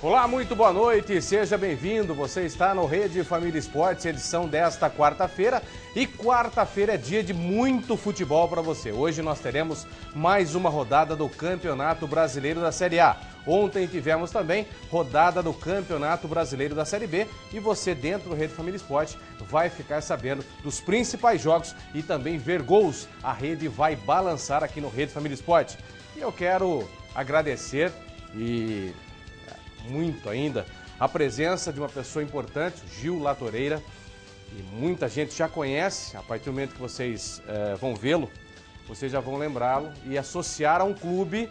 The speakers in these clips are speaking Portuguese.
Olá, muito boa noite, seja bem-vindo. Você está no Rede Família Esportes, edição desta quarta-feira. E quarta-feira é dia de muito futebol para você. Hoje nós teremos mais uma rodada do Campeonato Brasileiro da Série A. Ontem tivemos também rodada do Campeonato Brasileiro da Série B. E você, dentro do Rede Família Esportes, vai ficar sabendo dos principais jogos e também ver gols. A rede vai balançar aqui no Rede Família Esportes. E eu quero agradecer muito ainda a presença de uma pessoa importante, Gil Latoreira, e muita gente já conhece. A partir do momento que vocês vão vê-lo, vocês já vão lembrá-lo e associar a um clube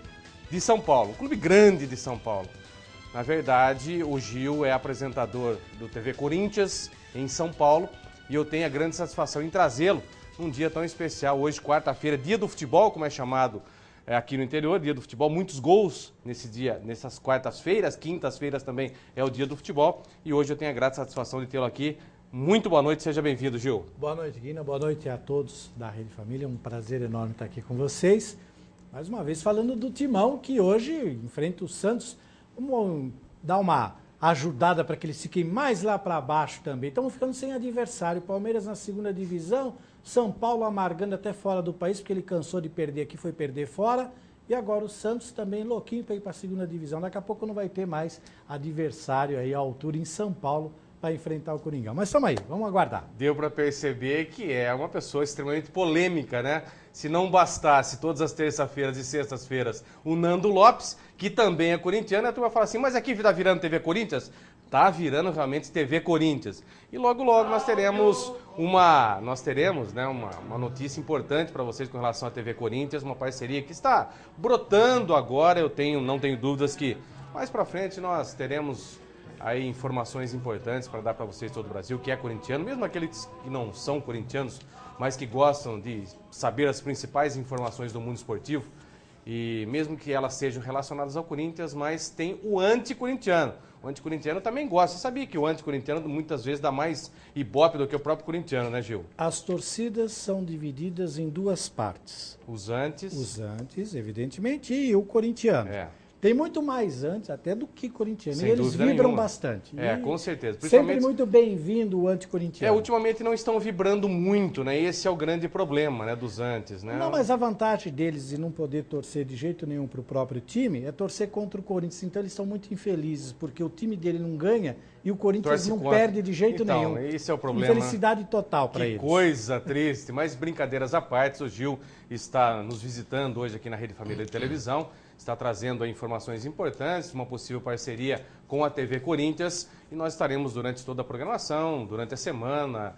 de São Paulo, um clube grande de São Paulo. Na verdade, o Gil é apresentador do TV Corinthians em São Paulo e eu tenho a grande satisfação em trazê-lo num dia tão especial, hoje quarta-feira, dia do futebol, como é chamado aqui no interior, dia do futebol, muitos gols nesse dia, nessas quartas-feiras, quintas-feiras também é o dia do futebol e hoje eu tenho a grata satisfação de tê-lo aqui. Muito boa noite, seja bem-vindo, Gil. Boa noite, Guina, boa noite a todos da Rede Família, um prazer enorme estar aqui com vocês. Mais uma vez falando do Timão, que hoje enfrenta o Santos. Vamos dar uma ajudada para que eles fiquem mais lá para baixo também. Estamos ficando sem adversário, Palmeiras na segunda divisão, São Paulo amargando até fora do país, porque ele cansou de perder aqui, foi perder fora. E agora o Santos também louquinho para ir para a segunda divisão. Daqui a pouco não vai ter mais adversário aí à altura em São Paulo para enfrentar o Coringão. Mas estamos aí, vamos aguardar. Deu para perceber que é uma pessoa extremamente polêmica, né? Se não bastasse todas as terças-feiras e sextas-feiras o Nando Lopes, que também é corintiano, a turma fala assim, mas aqui está virando TV Corinthians? Tá virando realmente TV Corinthians. E logo nós teremos uma notícia importante para vocês com relação à TV Corinthians, uma parceria que está brotando agora. Não tenho dúvidas que mais para frente nós teremos aí informações importantes para dar para vocês todo o Brasil, que é corintiano, mesmo aqueles que não são corintianos, mas que gostam de saber as principais informações do mundo esportivo. E mesmo que elas sejam relacionadas ao Corinthians, mas tem o anticorintiano. O anticorintiano também gosta. Você sabia que o anticorintiano muitas vezes dá mais ibope do que o próprio corintiano, né, Gil? As torcidas são divididas em duas partes. Os antes, evidentemente, e o corintiano. Tem muito mais antes até do que corintiano. Sem e eles vibram nenhuma. Bastante. Com certeza. Sempre muito bem-vindo o anticorintiano. Ultimamente não estão vibrando muito, né? Esse é o grande problema, né, dos antes, né? Não, mas a vantagem deles de não poder torcer de jeito nenhum para o próprio time é torcer contra o Corinthians. Então eles são muito infelizes, porque o time dele não ganha e o Corinthians não perde de jeito nenhum. Esse é o problema. Infelicidade total para eles. Que coisa triste. Mas brincadeiras à parte, o Gil está nos visitando hoje aqui na Rede Família de Televisão. Está trazendo aí informações importantes, uma possível parceria com a TV Corinthians e nós estaremos durante toda a programação, durante a semana,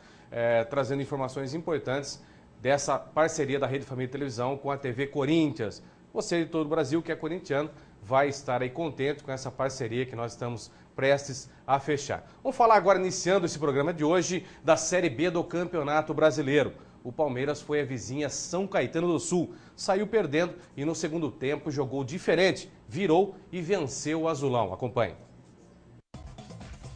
trazendo informações importantes dessa parceria da Rede Família Televisão com a TV Corinthians. Você de todo o Brasil que é corintiano vai estar aí contente com essa parceria que nós estamos prestes a fechar. Vamos falar agora, iniciando esse programa de hoje, da Série B do Campeonato Brasileiro. O Palmeiras foi a vizinha São Caetano do Sul, saiu perdendo e no segundo tempo jogou diferente, virou e venceu o Azulão. Acompanhe.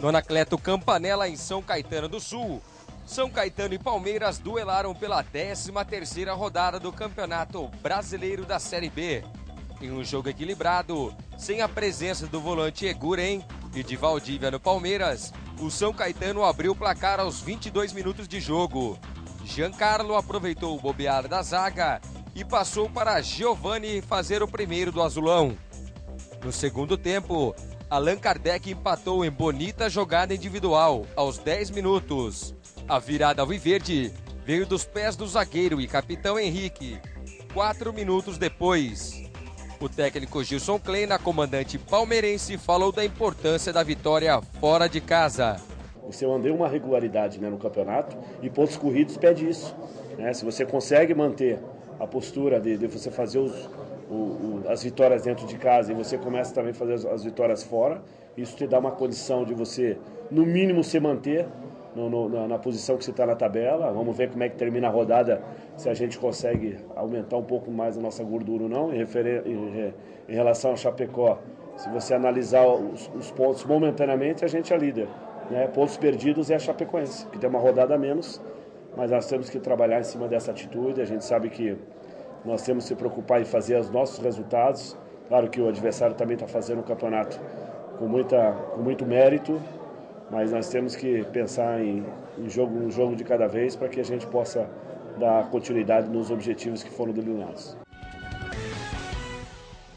No Anacleto Campanella, em São Caetano do Sul, São Caetano e Palmeiras duelaram pela 13ª rodada do Campeonato Brasileiro da Série B. Em um jogo equilibrado, sem a presença do volante Eguren e de Valdívia no Palmeiras, o São Caetano abriu o placar aos 22 minutos de jogo. Giancarlo aproveitou o bobear da zaga e passou para Giovani fazer o primeiro do Azulão. No segundo tempo, Allan Kardec empatou em bonita jogada individual aos 10 minutos. A virada alviverde veio dos pés do zagueiro e capitão Henrique, 4 minutos depois. O técnico Gilson Kleina, comandante palmeirense, falou da importância da vitória fora de casa. Você mantém uma regularidade, né, no campeonato e pontos corridos pede isso. Né? Se você consegue manter a postura de você fazer as vitórias dentro de casa e você começa também a fazer as vitórias fora, isso te dá uma condição de você, no mínimo, se manter na posição que você está na tabela. Vamos ver como é que termina a rodada, se a gente consegue aumentar um pouco mais a nossa gordura ou não. Em relação ao Chapecó, se você analisar os pontos momentaneamente, a gente é líder. Né? Pontos perdidos é a Chapecoense, que tem uma rodada a menos, mas nós temos que trabalhar em cima dessa atitude. A gente sabe que nós temos que se preocupar em fazer os nossos resultados. Claro que o adversário também está fazendo um campeonato com muito mérito, mas nós temos que pensar em um jogo de cada vez para que a gente possa dar continuidade nos objetivos que foram delineados.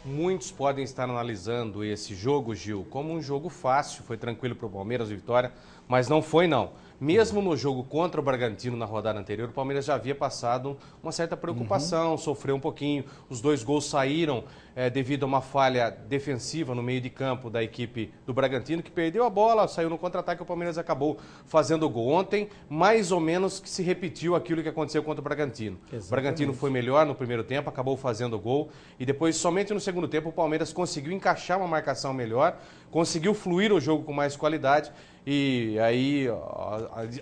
Muitos podem estar analisando esse jogo, Gil, como um jogo fácil, foi tranquilo para o Palmeiras, vitória, mas não foi não. Mesmo no jogo contra o Bragantino na rodada anterior, o Palmeiras já havia passado uma certa preocupação, sofreu um pouquinho, os 2 gols saíram devido a uma falha defensiva no meio de campo da equipe do Bragantino, que perdeu a bola, saiu no contra-ataque e o Palmeiras acabou fazendo o gol. Ontem, mais ou menos que se repetiu aquilo que aconteceu contra o Bragantino. Exatamente. O Bragantino foi melhor no primeiro tempo, acabou fazendo o gol e depois, somente no segundo tempo, o Palmeiras conseguiu encaixar uma marcação melhor, conseguiu fluir o jogo com mais qualidade. E aí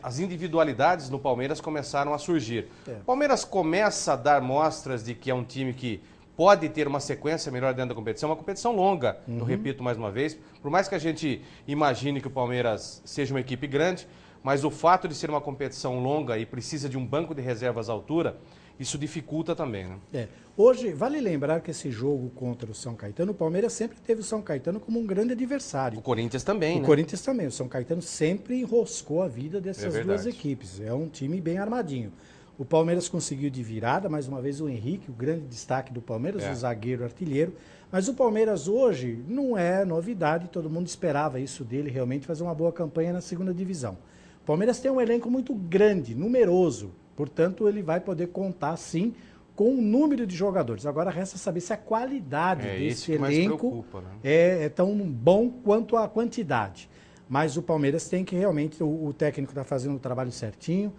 as individualidades no Palmeiras começaram a surgir. O Palmeiras começa a dar mostras de que é um time que pode ter uma sequência melhor dentro da competição, uma competição longa, eu repito mais uma vez. Por mais que a gente imagine que o Palmeiras seja uma equipe grande, mas o fato de ser uma competição longa e precisa de um banco de reservas à altura, isso dificulta também, né? Hoje, vale lembrar que esse jogo contra o São Caetano, o Palmeiras sempre teve o São Caetano como um grande adversário. O Corinthians também, né? O Corinthians também. O São Caetano sempre enroscou a vida dessas duas equipes. É um time bem armadinho. O Palmeiras conseguiu de virada, mais uma vez o Henrique, o grande destaque do Palmeiras, o zagueiro artilheiro. Mas o Palmeiras hoje não é novidade, todo mundo esperava isso dele, realmente fazer uma boa campanha na segunda divisão. O Palmeiras tem um elenco muito grande, numeroso, portanto ele vai poder contar sim com um número de jogadores. Agora resta saber se a qualidade desse elenco é tão bom quanto a quantidade. Mas o Palmeiras tem que realmente, o técnico está fazendo o trabalho certinho,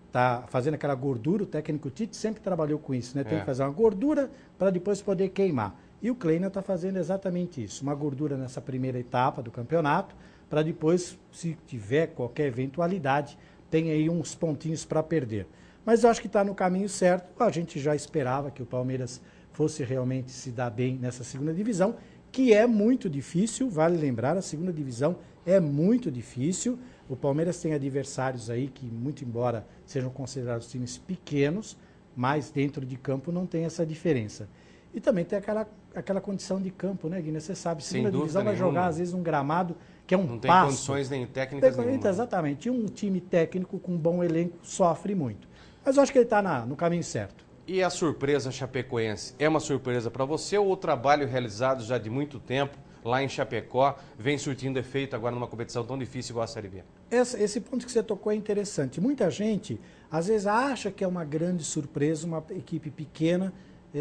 está fazendo aquela gordura, o técnico Tite sempre trabalhou com isso, né? Tem que fazer uma gordura para depois poder queimar. E o Kleina está fazendo exatamente isso, uma gordura nessa primeira etapa do campeonato, para depois, se tiver qualquer eventualidade, tem aí uns pontinhos para perder. Mas eu acho que está no caminho certo. A gente já esperava que o Palmeiras fosse realmente se dar bem nessa segunda divisão, que é muito difícil, vale lembrar, a segunda divisão é muito difícil. O Palmeiras tem adversários aí que, muito embora sejam considerados times pequenos, mas dentro de campo não tem essa diferença. E também tem aquela condição de campo, né, Guiné? Você sabe, segunda divisão vai jogar, às vezes, um gramado que é um passo. Não tem condições nem técnicas nenhuma. Exatamente. E um time técnico com um bom elenco sofre muito. Mas eu acho que ele está no caminho certo. E a surpresa chapecoense? É uma surpresa para você ou o trabalho realizado já de muito tempo lá em Chapecó vem surtindo efeito agora numa competição tão difícil igual a Série B? Esse ponto que você tocou é interessante. Muita gente, às vezes, acha que é uma grande surpresa uma equipe pequena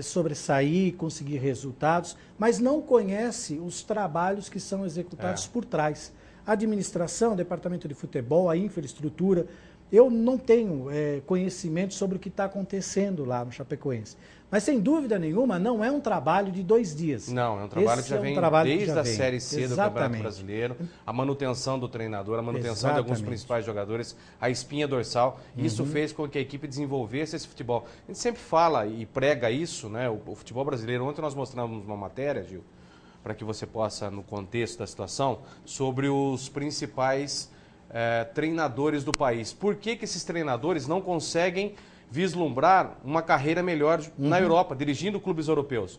sobressair, conseguir resultados, mas não conhece os trabalhos que são executados por trás. A administração, o departamento de futebol, a infraestrutura. Eu não tenho conhecimento sobre o que está acontecendo lá no Chapecoense. Mas, sem dúvida nenhuma, não é um trabalho de 2 dias. Não, é um trabalho que já vem desde a Série C do Campeonato Brasileiro. A manutenção do treinador, a manutenção de alguns principais jogadores, a espinha dorsal. Isso fez com que a equipe desenvolvesse esse futebol. A gente sempre fala e prega isso, né? O futebol brasileiro. Ontem nós mostramos uma matéria, Gil, para que você possa, no contexto da situação, sobre os principais treinadores do país. Por que esses treinadores não conseguem vislumbrar uma carreira melhor na Europa, dirigindo clubes europeus?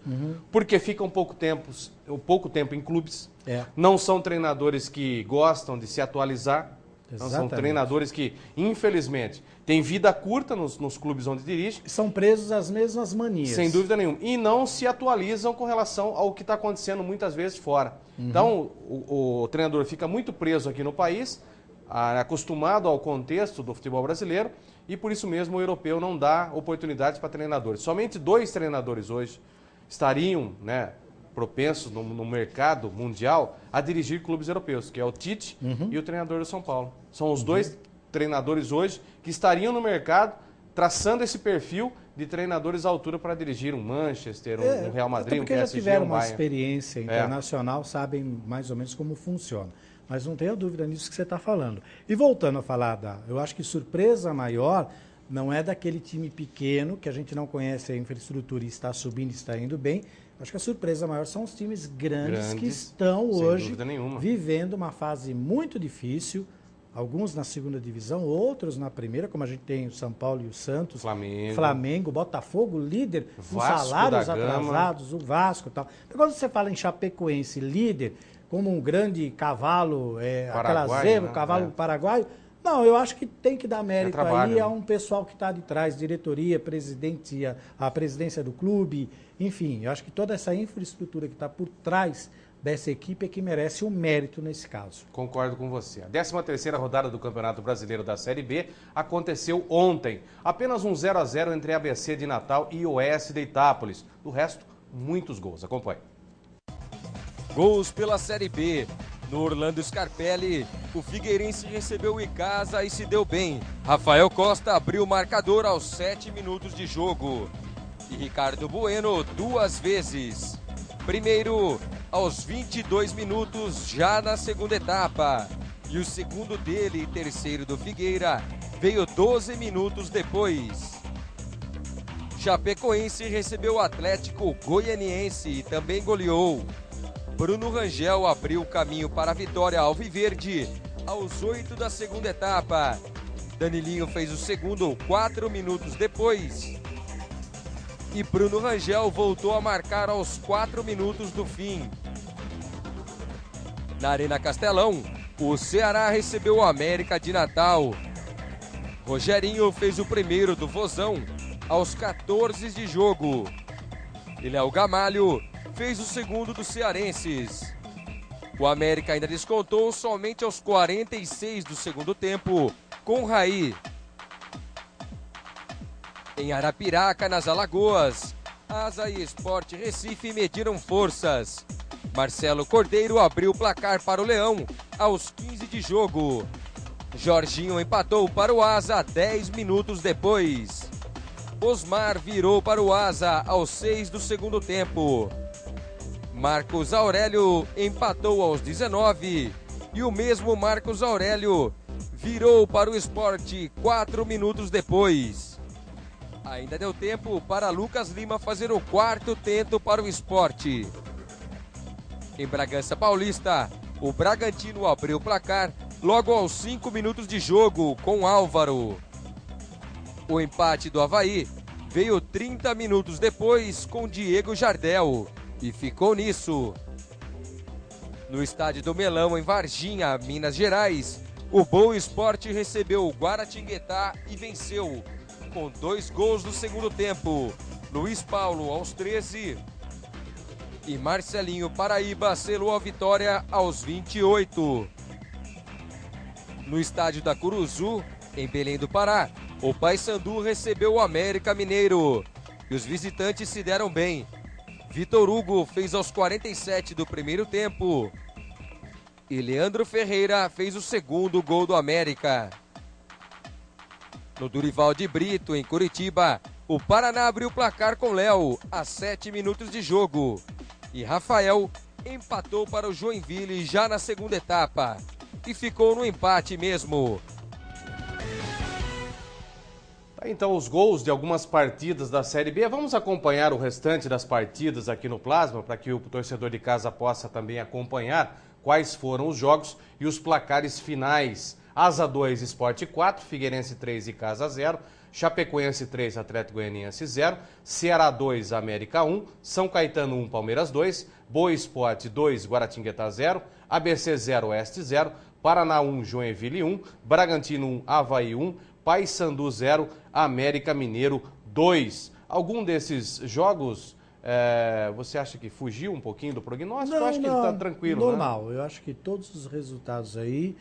Porque ficam pouco tempo em clubes, não são treinadores que gostam de se atualizar, não são treinadores que, infelizmente, têm vida curta nos clubes onde dirigem. São presos às mesmas manias. Sem dúvida nenhuma. E não se atualizam com relação ao que está acontecendo muitas vezes fora. Então, o treinador fica muito preso aqui no país, acostumado ao contexto do futebol brasileiro, e por isso mesmo o europeu não dá oportunidades para treinadores. Somente 2 treinadores hoje estariam, né, propensos no mercado mundial a dirigir clubes europeus, que é o Tite e o treinador do São Paulo. São os 2 treinadores hoje que estariam no mercado traçando esse perfil de treinadores à altura para dirigir um Manchester, um Real Madrid, um PSG, já tiveram uma experiência internacional, sabem mais ou menos como funciona. Mas não tenha dúvida nisso que você está falando. E voltando a falar eu acho que surpresa maior não é daquele time pequeno, que a gente não conhece a infraestrutura e está subindo e está indo bem. Acho que a surpresa maior são os times grandes que estão hoje vivendo uma fase muito difícil. Alguns na segunda divisão, outros na primeira, como a gente tem o São Paulo e o Santos. Flamengo, Botafogo, líder, com salários atrasados, o Vasco e tal. Quando você fala em Chapecoense, líder, como um grande cavalo, aquela Paraguai, zebra, né? cavalo paraguaio. Não, eu acho que tem que dar mérito trabalho, aí né? a um pessoal que está de trás, diretoria, a presidência do clube, enfim, eu acho que toda essa infraestrutura que está por trás dessa equipe é que merece um mérito nesse caso. Concordo com você. A 13ª rodada do Campeonato Brasileiro da Série B aconteceu ontem. Apenas um 0-0 entre a ABC de Natal e o Oeste de Itápolis. Do resto, muitos gols. Acompanhe. Gols pela Série B. No Orlando Scarpelli, o Figueirense recebeu o Icasa e se deu bem. Rafael Costa abriu o marcador aos 7 minutos de jogo. E Ricardo Bueno 2 vezes. Primeiro, aos 22 minutos, já na segunda etapa. E o segundo dele e terceiro do Figueira veio 12 minutos depois. Chapecoense recebeu o Atlético Goianiense e também goleou. Bruno Rangel abriu o caminho para a vitória alviverde aos 8 da segunda etapa. Danilinho fez o segundo 4 minutos depois. E Bruno Rangel voltou a marcar aos 4 minutos do fim. Na Arena Castelão, o Ceará recebeu o América de Natal. Rogerinho fez o primeiro do Vozão aos 14 de jogo. E Léo Gamalho fez o segundo dos cearenses. O América ainda descontou somente aos 46 do segundo tempo, com Raí. Em Arapiraca, nas Alagoas, Asa e Sport Recife mediram forças. Marcelo Cordeiro abriu o placar para o Leão aos 15 de jogo. Jorginho empatou para o Asa 10 minutos depois. Osmar virou para o Asa aos 6 do segundo tempo. Marcos Aurélio empatou aos 19 e o mesmo Marcos Aurélio virou para o Sport 4 minutos depois. Ainda deu tempo para Lucas Lima fazer o quarto tento para o Sport. Em Bragança Paulista, o Bragantino abriu o placar logo aos 5 minutos de jogo com Álvaro. O empate do Avaí veio 30 minutos depois com Diego Jardel. E ficou nisso. No estádio do Melão, em Varginha, Minas Gerais, o Boa Esporte recebeu o Guaratinguetá e venceu, com 2 gols no segundo tempo. Luiz Paulo aos 13 e Marcelinho Paraíba selou a vitória aos 28. No estádio da Curuzu, em Belém do Pará, o Paysandu recebeu o América Mineiro e os visitantes se deram bem. Vitor Hugo fez aos 47 do primeiro tempo. E Leandro Ferreira fez o segundo gol do América. No Durival de Brito, em Curitiba, o Paraná abriu o placar com Léo, a 7 minutos de jogo. E Rafael empatou para o Joinville já na segunda etapa. E ficou no empate mesmo. Então, os gols de algumas partidas da Série B. Vamos acompanhar o restante das partidas aqui no Plasma, para que o torcedor de casa possa também acompanhar quais foram os jogos e os placares finais. Asa 2, Sport 4, Figueirense 3 e Casa 0, Chapecoense 3, Atlético Goianiense 0, Ceará 2, América 1, São Caetano 1, Palmeiras 2, Boa Esporte 2, Guaratinguetá 0, ABC 0, Oeste 0, Paraná 1, Joinville 1, Bragantino 1, Avaí 1, Paysandu 0, América Mineiro 2. Algum desses jogos você acha que fugiu um pouquinho do prognóstico? Eu acho que ele está tranquilo, normal. Né? Eu acho que todos os resultados aí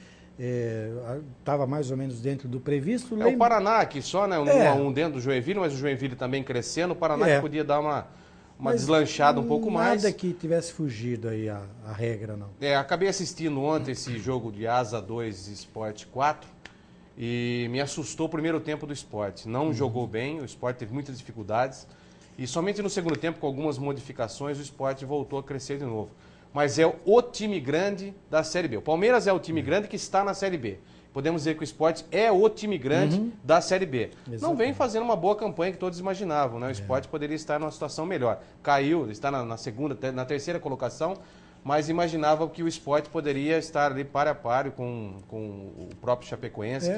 estava mais ou menos dentro do previsto. O Paraná aqui só, né? Um 1-1 dentro do Joinville, mas o Joinville também crescendo. O Paraná que podia dar uma deslanchada um pouco mais. Nada que tivesse fugido aí a regra, não. Acabei assistindo ontem esse jogo de Asa 2 e Sport 4 e me assustou o primeiro tempo do Sport. Não jogou bem, o Sport teve muitas dificuldades e somente no segundo tempo, com algumas modificações, o Sport voltou a crescer de novo. Mas é o time grande da Série B. O Palmeiras é o time grande que está na Série B. Podemos dizer que o Sport é o time grande da Série B. Exatamente. Não vem fazendo uma boa campanha que todos imaginavam, né? O Sport poderia estar numa situação melhor. Caiu, está na terceira colocação, mas imaginava que o Sport poderia estar ali par a par com o próprio Chapecoense,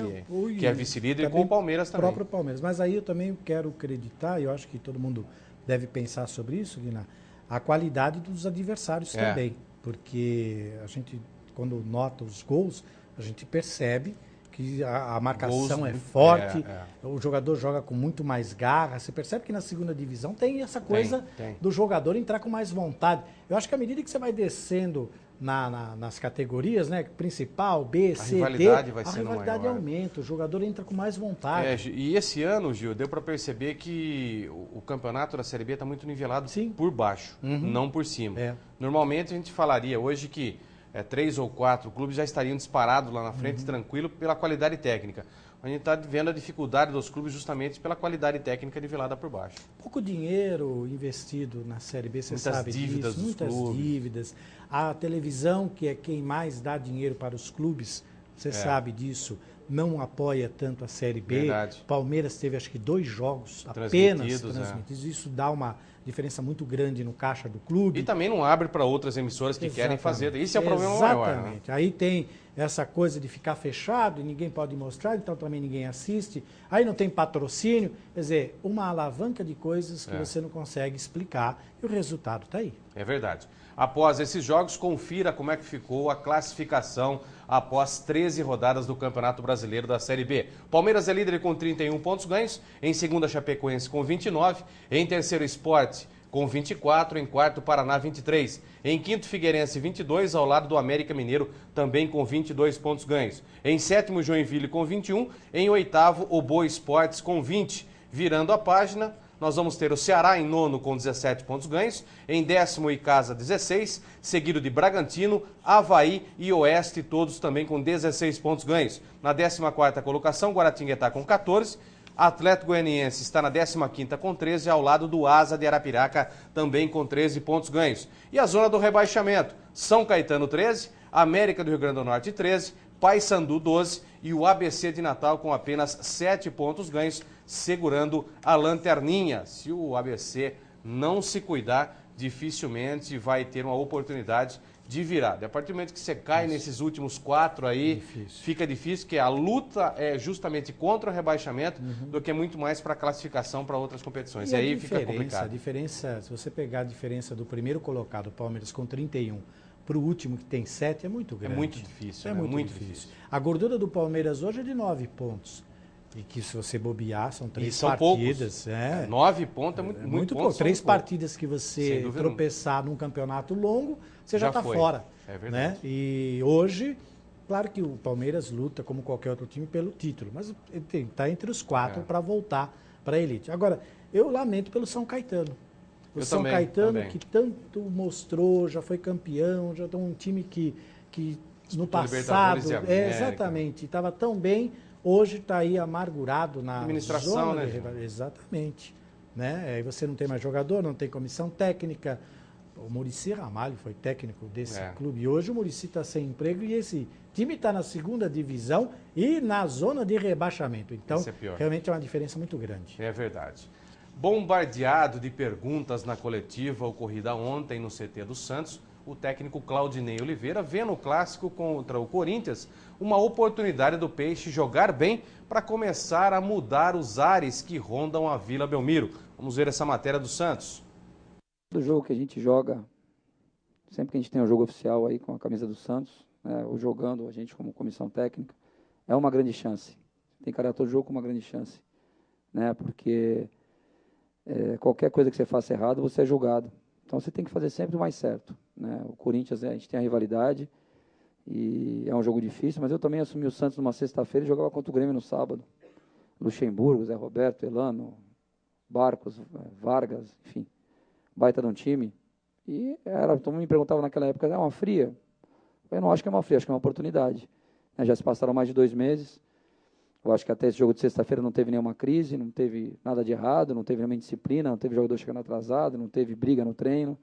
que é vice-líder, e com o Palmeiras também. O próprio Palmeiras. Mas aí eu também quero acreditar, e eu acho que todo mundo deve pensar sobre isso, Guiná, a qualidade dos adversários também. porque a gente, quando nota os gols, a gente percebe que a marcação é forte, o jogador joga com muito mais garra. Você percebe que na segunda divisão tem essa coisa do jogador entrar com mais vontade. Eu acho que à medida que você vai descendo nas categorias, né, principal, B, C, D, a rivalidade aumenta, o jogador entra com mais vontade. E esse ano, Gil, deu para perceber que o campeonato da Série B está muito nivelado por baixo, não por cima. Normalmente a gente falaria hoje que 3 ou 4 clubes já estariam disparados lá na frente, tranquilo, pela qualidade técnica. A gente está vendo a dificuldade dos clubes justamente pela qualidade técnica nivelada por baixo. Pouco dinheiro investido na Série B, você sabe disso. Muitas dívidas. A televisão, que é quem mais dá dinheiro para os clubes, você sabe disso, não apoia tanto a Série B. Verdade. Palmeiras teve, acho que, 2 jogos apenas transmitidos. Isso dá uma diferença muito grande no caixa do clube. E também não abre para outras emissoras que querem fazer. Isso é o problema maior. Exatamente. Aí tem essa coisa de ficar fechado e ninguém pode mostrar, então também ninguém assiste. Aí não tem patrocínio. Quer dizer, uma alavanca de coisas que você não consegue explicar e o resultado está aí. É verdade. Após esses jogos, confira como é que ficou a classificação após 13 rodadas do Campeonato Brasileiro da Série B. Palmeiras é líder com 31 pontos ganhos, em segunda Chapecoense com 29, em terceiro Sport com 24, em quarto Paraná 23, em quinto Figueirense 22, ao lado do América Mineiro também com 22 pontos ganhos, em sétimo Joinville com 21, em oitavo o Boa Esportes com 20. Virando a página, nós vamos ter o Ceará em nono com 17 pontos ganhos, em décimo Icasa 16, seguido de Bragantino, Avaí e Oeste, todos também com 16 pontos ganhos. Na 14ª colocação, Guaratinguetá com 14, Atlético Goianiense está na 15ª com 13, ao lado do Asa de Arapiraca, também com 13 pontos ganhos. E a zona do rebaixamento, São Caetano 13, América do Rio Grande do Norte 13, Paysandu 12 e o ABC de Natal com apenas 7 pontos ganhos, segurando a lanterninha. Se o ABC não se cuidar, dificilmente vai ter uma oportunidade de virada. A partir do momento que você cai nesses últimos 4 aí, fica difícil, porque a luta é justamente contra o rebaixamento do que muito mais para a classificação para outras competições. E aí fica complicado. A diferença, se você pegar a diferença do primeiro colocado, o Palmeiras, com 31, para o último, que tem 7, é muito grande. É muito difícil. É muito difícil. A gordura do Palmeiras hoje é de 9 pontos. E que se você bobear, são 3 partidas. 9 pontos é muito pouco. 3 partidas que você tropeçar num campeonato longo, você já está fora. É verdade. Né? E hoje, claro que o Palmeiras luta, como qualquer outro time, pelo título. Mas ele está entre os 4 para voltar para a elite. Agora, eu lamento pelo São Caetano. O São Caetano, que tanto mostrou, já foi campeão, já tem um time que no passado... exatamente, estava tão bem... Hoje está aí amargurado na administração, zona de... Exatamente. Né? Aí você não tem mais jogador, não tem comissão técnica. O Muricy Ramalho foi técnico desse clube. E hoje o Muricy está sem emprego e esse time está na segunda divisão e na zona de rebaixamento. Então, realmente é uma diferença muito grande. É verdade. Bombardeado de perguntas na coletiva ocorrida ontem no CT do Santos, o técnico Claudinei Oliveira vê no clássico contra o Corinthians uma oportunidade do Peixe jogar bem para começar a mudar os ares que rondam a Vila Belmiro. Vamos ver essa matéria do Santos. Do jogo que a gente joga, sempre que a gente tem um jogo oficial aí com a camisa do Santos, né, ou jogando a gente como comissão técnica, é uma grande chance. Tem que encarar todo jogo com uma grande chance, né, porque qualquer coisa que você faça errado, você é julgado. Então você tem que fazer sempre o mais certo. Né? O Corinthians, a gente tem a rivalidade e é um jogo difícil, mas eu também assumi o Santos numa sexta-feira e jogava contra o Grêmio no sábado. Luxemburgo, Zé Roberto, Elano, Barcos, Vargas, enfim, baita de um time. E todo mundo me perguntava naquela época, é uma fria? Eu não acho que é uma fria, acho que é uma oportunidade. Já se passaram mais de 2 meses. Eu acho que até esse jogo de sexta-feira não teve nenhuma crise, não teve nada de errado, não teve nenhuma indisciplina, não teve jogador chegando atrasado, não teve briga no treino.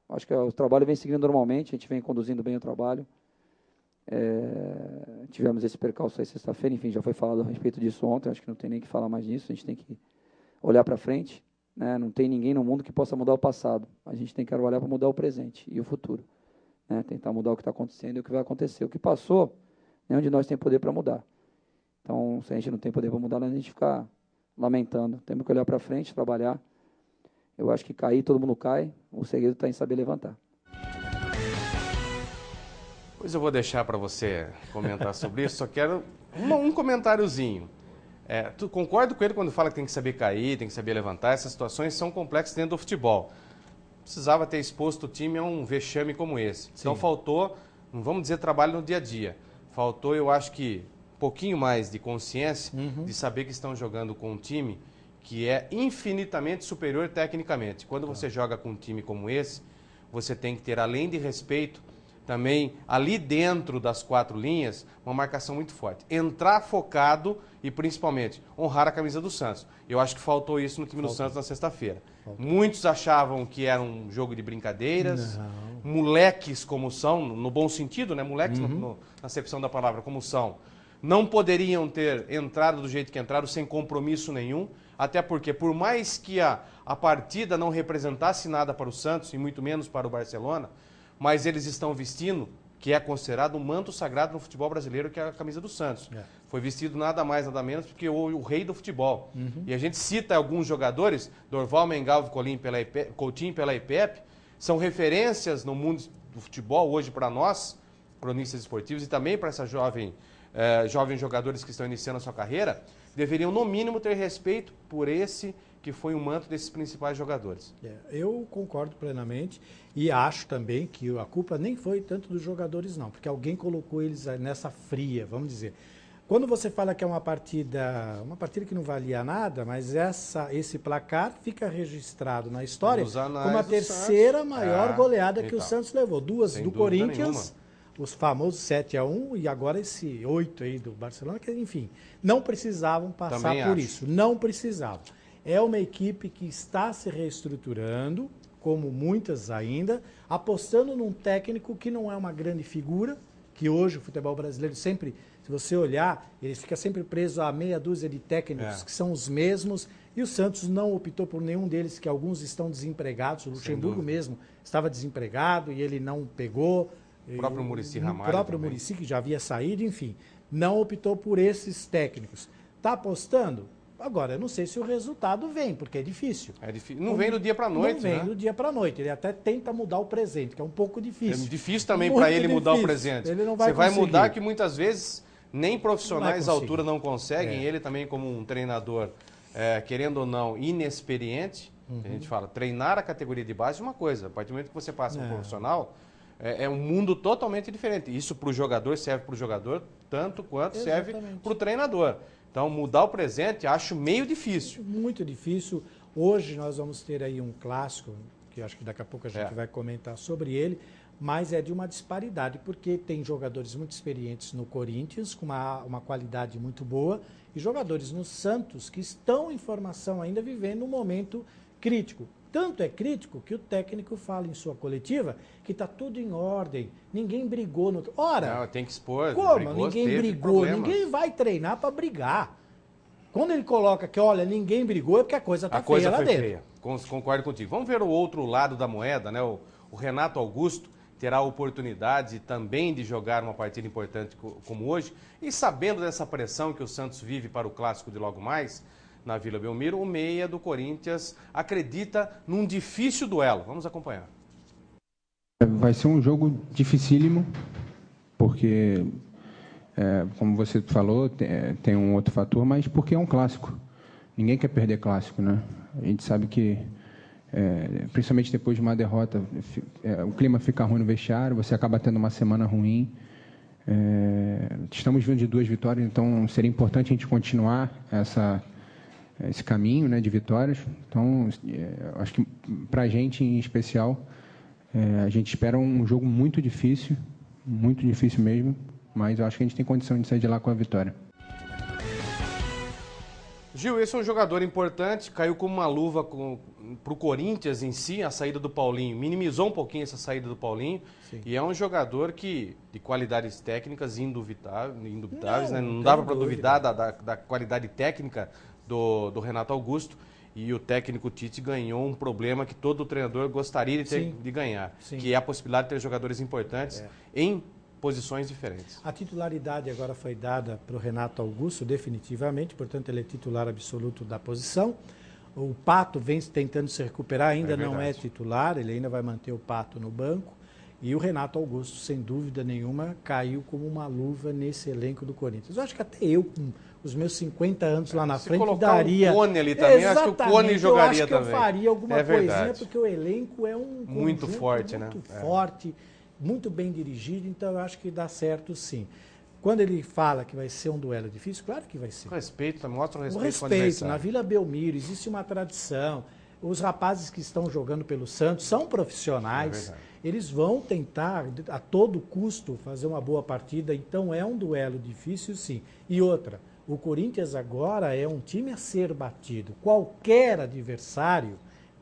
Acho que o trabalho vem seguindo normalmente, a gente vem conduzindo bem o trabalho. Tivemos esse percalço aí sexta-feira, enfim, já foi falado a respeito disso ontem, acho que não tem nem que falar mais disso, a gente tem que olhar para frente. Né? Não tem ninguém no mundo que possa mudar o passado, a gente tem que olhar para mudar o presente e o futuro. Né? Tentar mudar o que está acontecendo e o que vai acontecer. O que passou, nenhum de nós tem poder para mudar. Então, se a gente não tem poder para mudar, a gente fica lamentando. Temos que olhar para frente, trabalhar. Eu acho que cair, todo mundo cai. O segredo está em saber levantar. Pois eu vou deixar para você comentar sobre isso, só quero um comentáriozinho. Tu concorda com ele quando fala que tem que saber cair, tem que saber levantar? Essas situações são complexas dentro do futebol. Precisava ter exposto o time a um vexame como esse. Sim. Então faltou, não vamos dizer trabalho no dia a dia, faltou, eu acho que, um pouquinho mais de consciência, de saber que estão jogando com um time que é infinitamente superior tecnicamente. Quando você joga com um time como esse, você tem que ter, além de respeito, também, ali dentro das 4 linhas, uma marcação muito forte. Entrar focado e, principalmente, honrar a camisa do Santos. Eu acho que faltou isso no time do Santos na sexta-feira. Muitos achavam que era um jogo de brincadeiras. Não. Moleques como são, no bom sentido, né? Moleques na acepção da palavra, como são. Não poderiam ter entrado do jeito que entraram, sem compromisso nenhum. Até porque, por mais que a partida não representasse nada para o Santos, e muito menos para o Barcelona, mas eles estão vestindo, que é considerado um manto sagrado no futebol brasileiro, que é a camisa do Santos. Foi vestido nada mais, nada menos, porque o rei do futebol. E a gente cita alguns jogadores, Dorval, Mengalvo, Coutinho pela IPEP, são referências no mundo do futebol hoje para nós, cronistas esportivos, e também para essa jovens jogadores que estão iniciando a sua carreira, deveriam, no mínimo, ter respeito por esse que foi o manto desses principais jogadores. Eu concordo plenamente e acho também que a culpa nem foi tanto dos jogadores, não, porque alguém colocou eles nessa fria, vamos dizer. Quando você fala que é uma partida que não valia nada, mas esse placar fica registrado na história como a terceira maior goleada que o Santos levou. 2 do Corinthians, nenhuma. Os famosos 7-1 e agora esse 8 aí do Barcelona, que, enfim, não precisavam passar por isso. Não precisavam. É uma equipe que está se reestruturando, como muitas ainda, apostando num técnico que não é uma grande figura, que hoje o futebol brasileiro sempre, se você olhar, ele fica sempre preso a meia dúzia de técnicos que são os mesmos, e o Santos não optou por nenhum deles, que alguns estão desempregados. O Luxemburgo mesmo estava desempregado e ele não pegou. O próprio Muricy Ramalho. O próprio Muricy, que já havia saído, enfim, não optou por esses técnicos. Está apostando? Agora, eu não sei se o resultado vem, porque é difícil. Não vem do dia para a noite, Não vem do dia para a noite. Ele até tenta mudar o presente, que é um pouco difícil. É difícil também para ele mudar o presente. Ele não vai Você vai mudar que muitas vezes nem profissionais à altura não conseguem. É. Ele também, como um treinador, querendo ou não, inexperiente, a gente fala, treinar a categoria de base é uma coisa. A partir do momento que você passa para um profissional, é um mundo totalmente diferente. Isso para o jogador serve para o jogador tanto quanto serve para o treinador. Então, mudar o presente, acho meio difícil. Muito difícil. Hoje nós vamos ter aí um clássico, que acho que daqui a pouco a gente vai comentar sobre ele, mas é de uma disparidade, porque tem jogadores muito experientes no Corinthians, com uma qualidade muito boa, e jogadores no Santos que estão em formação ainda, vivendo um momento crítico. Tanto é crítico que o técnico fala em sua coletiva que está tudo em ordem, ninguém brigou. Ora, não, tem que expor. Como? Ninguém brigou, ninguém vai treinar para brigar. Quando ele coloca que, olha, ninguém brigou, é porque a coisa está feia lá dentro. Feia. Concordo contigo. Vamos ver o outro lado da moeda, né? O Renato Augusto terá a oportunidade também de jogar uma partida importante como hoje, e sabendo dessa pressão que o Santos vive para o clássico de logo mais, na Vila Belmiro, o meia do Corinthians acredita num difícil duelo. Vamos acompanhar. Vai ser um jogo dificílimo, porque, como você falou, tem um outro fator, mas porque é um clássico. Ninguém quer perder clássico, né? A gente sabe que, principalmente depois de uma derrota, o clima fica ruim no vestiário, você acaba tendo uma semana ruim. Estamos vindo de 2 vitórias, então seria importante a gente continuar esse caminho, né, de vitórias. Então, acho que para a gente em especial, a gente espera um jogo muito difícil mesmo, mas eu acho que a gente tem condição de sair de lá com a vitória. Gil, esse é um jogador importante, caiu como uma luva para o Corinthians em si, a saída do Paulinho, minimizou um pouquinho essa saída do Paulinho. Sim. E é um jogador de qualidades técnicas indubitáveis, não dava para duvidar da qualidade técnica do Renato Augusto, e o técnico Tite ganhou um problema que todo treinador gostaria de ganhar, que é a possibilidade de ter jogadores importantes em posições diferentes. A titularidade agora foi dada para o Renato Augusto definitivamente, portanto ele é titular absoluto da posição. O Pato vem tentando se recuperar, ainda não é titular, ele ainda vai manter o Pato no banco. E o Renato Augusto, sem dúvida nenhuma, caiu como uma luva nesse elenco do Corinthians. Eu acho que até eu, com os meus 50 anos lá na frente, colocar daria... o Cone ali também, acho que o Cone jogaria também. Eu acho que eu faria alguma coisinha, verdade. porque o elenco é um muito forte, muito né? forte, muito bem dirigido, então eu acho que dá certo sim. Quando ele fala que vai ser um duelo difícil, claro que vai ser. Respeito, mostra o O respeito com o respeito, adversário. na Vila Belmiro existe uma tradição. Os rapazes que estão jogando pelo Santos são profissionais. Eles vão tentar, a todo custo, fazer uma boa partida. Então é um duelo difícil, sim. E outra, o Corinthians agora é um time a ser batido. Qualquer adversário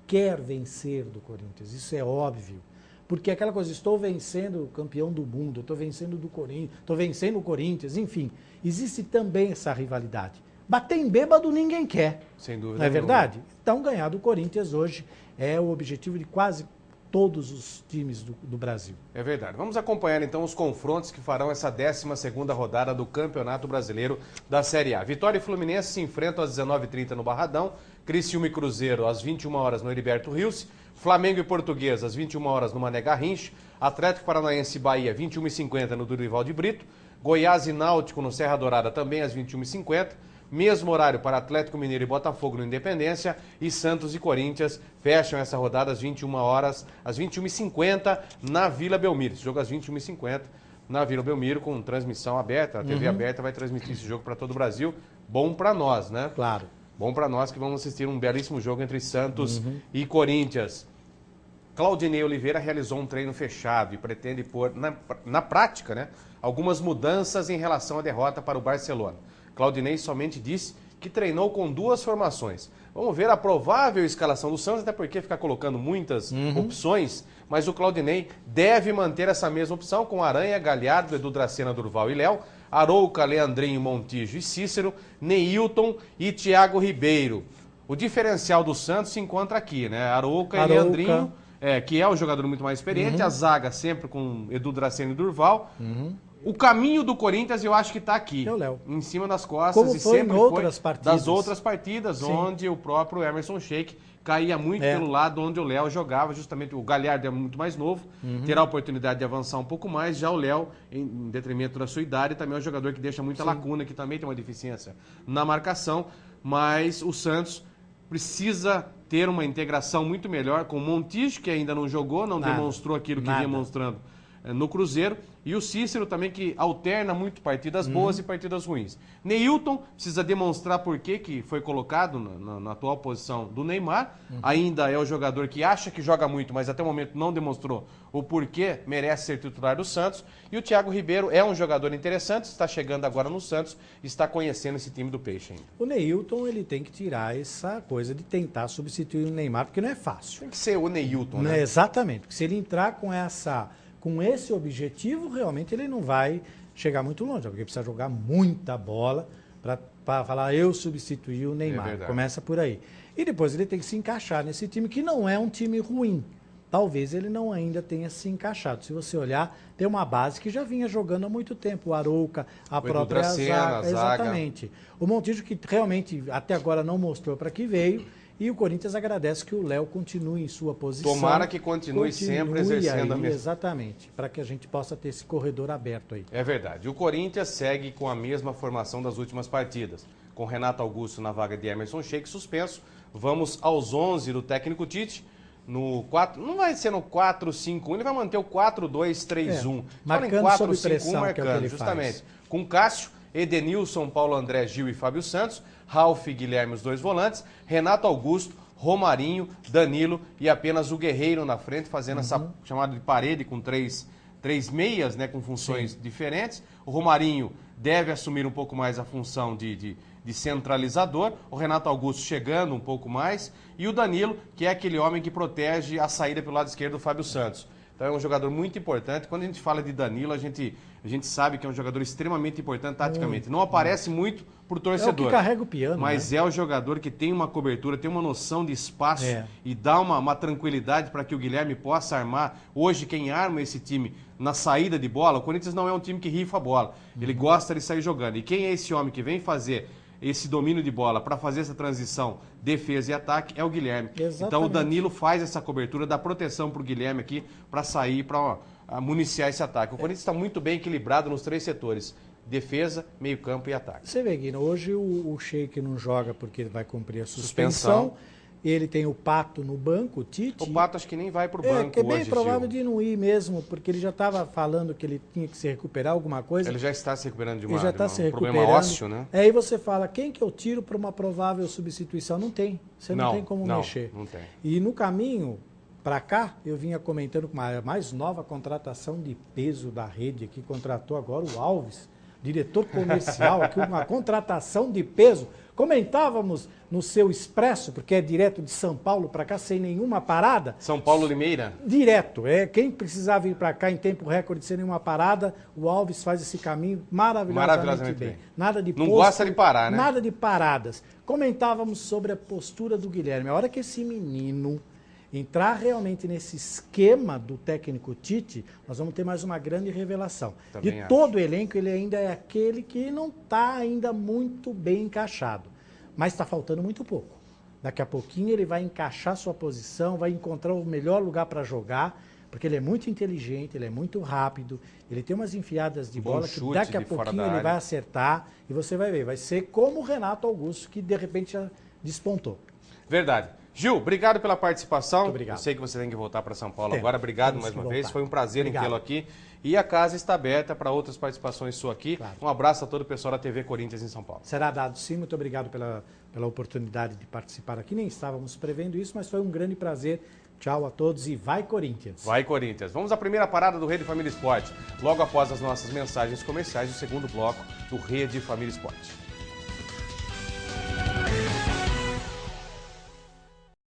quer vencer do Corinthians. Isso é óbvio. Porque aquela coisa, estou vencendo o campeão do mundo, estou vencendo do Corinthians, estou vencendo o Corinthians, enfim. Existe também essa rivalidade. Bater em bêbado ninguém quer. Sem dúvida. Não é verdade? Então, ganhar do Corinthians hoje é o objetivo de quase todos os times do Brasil. É verdade. Vamos acompanhar então os confrontos que farão essa 12ª rodada do Campeonato Brasileiro da Série A. Vitória e Fluminense se enfrentam às 19h30 no Barradão, Criciúma e Cruzeiro às 21 horas no Heriberto Rios, Flamengo e Portuguesa às 21 horas no Mané Garrincha, Atlético Paranaense e Bahia 21h50 no Dorival de Brito, Goiás e Náutico no Serra Dourada também às 21h50, mesmo horário para Atlético Mineiro e Botafogo no Independência, e Santos e Corinthians fecham essa rodada às 21 horas, às 21h50 na Vila Belmiro. Esse jogo às 21h50 na Vila Belmiro, com transmissão aberta. A TV aberta vai transmitir esse jogo para todo o Brasil. Bom para nós, né? Claro. Bom para nós que vamos assistir um belíssimo jogo entre Santos e Corinthians. Claudinei Oliveira realizou um treino fechado e pretende pôr na prática, né, algumas mudanças em relação à derrota para o Barcelona. Claudinei somente disse que treinou com 2 formações. Vamos ver a provável escalação do Santos, até porque ficar colocando muitas opções, mas o Claudinei deve manter essa mesma opção com Aranha, Galhardo, Edu Dracena, Durval e Léo, Arouca, Leandrinho, Montijo e Cícero, Neilton e Thiago Ribeiro. O diferencial do Santos se encontra aqui, né? Arouca e Leandrinho, que é o jogador muito mais experiente, a zaga sempre com Edu Dracena e Durval. O caminho do Corinthians eu acho que está aqui, em cima das costas. Como e foi sempre em outras partidas. Das outras partidas, onde o próprio Emerson Sheik caía muito pelo lado onde o Léo jogava, justamente o Galhardo é muito mais novo, terá a oportunidade de avançar um pouco mais, já o Léo, em detrimento da sua idade, também é um jogador que deixa muita lacuna, que também tem uma deficiência na marcação, mas o Santos precisa ter uma integração muito melhor com o Montijo, que ainda não jogou, não demonstrou aquilo que vinha mostrando no Cruzeiro, e o Cícero também, que alterna muito partidas boas e partidas ruins. Neilton precisa demonstrar por que foi colocado na atual posição do Neymar, ainda é o jogador que acha que joga muito, mas até o momento não demonstrou o porquê merece ser titular do Santos, e o Thiago Ribeiro é um jogador interessante, está chegando agora no Santos, está conhecendo esse time do Peixe ainda. O Neilton, ele tem que tirar essa coisa de tentar substituir o Neymar, porque não é fácil. Tem que ser o Neilton, né? Exatamente, porque se ele entrar com esse objetivo, realmente ele não vai chegar muito longe, porque precisa jogar muita bola para falar, eu substituí o Neymar. Começa por aí. E depois ele tem que se encaixar nesse time, que não é um time ruim. Talvez ele não ainda tenha se encaixado. Se você olhar, tem uma base que já vinha jogando há muito tempo. O Arouca, a própria zaga. Exatamente. O Montijo, que realmente até agora não mostrou para que veio. E o Corinthians agradece que o Léo continue em sua posição. Tomara que continue sempre exercendo a mesma. Exatamente, para que a gente possa ter esse corredor aberto aí. É verdade. O Corinthians segue com a mesma formação das últimas partidas, com Renato Augusto na vaga de Emerson Sheik suspenso. Vamos aos 11 do técnico Tite. No 4, não vai ser no 4-5-1, ele vai manter o 4-2-3-1. Marcando 4, sob pressão, marcando, que é o que ele justamente. faz. Com Cássio, Edenilson, Paulo André, Gil e Fábio Santos, Ralf e Guilherme, os 2 volantes, Renato Augusto, Romarinho, Danilo e apenas o Guerreiro na frente, fazendo essa chamada de parede com três meias, né, com funções diferentes. O Romarinho deve assumir um pouco mais a função de centralizador, o Renato Augusto chegando um pouco mais, e o Danilo, que é aquele homem que protege a saída pelo lado esquerdo do Fábio Santos. Então é um jogador muito importante. Quando a gente fala de Danilo, a gente sabe que é um jogador extremamente importante taticamente. Não aparece muito por torcedor. É o que carrega o piano. Mas é o jogador que tem uma cobertura, tem uma noção de espaço e dá uma tranquilidade para que o Guilherme possa armar. Hoje, quem arma esse time na saída de bola, o Corinthians não é um time que rifa a bola. Ele gosta de sair jogando. E quem é esse homem que vem fazer esse domínio de bola para fazer essa transição defesa e ataque é o Guilherme. Exatamente. Então o Danilo faz essa cobertura, dá proteção para o Guilherme aqui para sair, para municiar esse ataque. O Corinthians está muito bem equilibrado nos 3 setores. Defesa, meio campo e ataque. Você vê, Guino, hoje o Sheik não joga porque ele vai cumprir a suspensão. Ele tem o Pato no banco, o Tite. O Pato acho que nem vai para o banco é bem hoje, provável Gil. de não ir mesmo, porque ele já estava falando que ele tinha que se recuperar alguma coisa. Ele já está se recuperando de Ele já está se recuperando. problema ósseo, né? Aí você fala, quem que eu tiro para uma provável substituição? Não tem. Você não tem como mexer. Não tem. E no caminho para cá, eu vinha comentando com a mais nova contratação de peso da rede aqui, contratou agora o Alves, diretor comercial aqui, uma contratação de peso. Comentávamos no seu Expresso, porque é direto de São Paulo para cá, sem nenhuma parada. São Paulo Limeira? Direto. Quem precisava ir para cá em tempo recorde sem nenhuma parada, o Alves faz esse caminho maravilhosamente bem. Nada de Não gosta de parar, né? Nada de paradas. Comentávamos sobre a postura do Guilherme. A hora que esse menino entrar realmente nesse esquema do técnico Tite, nós vamos ter mais uma grande revelação. Também de acho. todo o elenco, ele ainda é aquele que não está ainda muito bem encaixado. Mas está faltando muito pouco. Daqui a pouquinho ele vai encaixar sua posição, vai encontrar o melhor lugar para jogar, porque ele é muito inteligente, ele é muito rápido, ele tem umas enfiadas de bola que daqui a pouquinho ele vai acertar e você vai ver. Vai ser como o Renato Augusto, que de repente já despontou. Verdade. Gil, obrigado pela participação. Muito obrigado. Eu sei que você tem que voltar para São Paulo agora. Obrigado mais uma vez. Foi um prazer em tê-lo aqui. E a casa está aberta para outras participações suas aqui. Claro. Um abraço a todo o pessoal da TV Corinthians em São Paulo. Será dado sim. Muito obrigado pela oportunidade de participar aqui. Nem estávamos prevendo isso, mas foi um grande prazer. Tchau a todos e vai Corinthians. Vai Corinthians. Vamos à primeira parada do Rede Família Esporte. Logo após as nossas mensagens comerciais, o segundo bloco do Rede Família Esporte.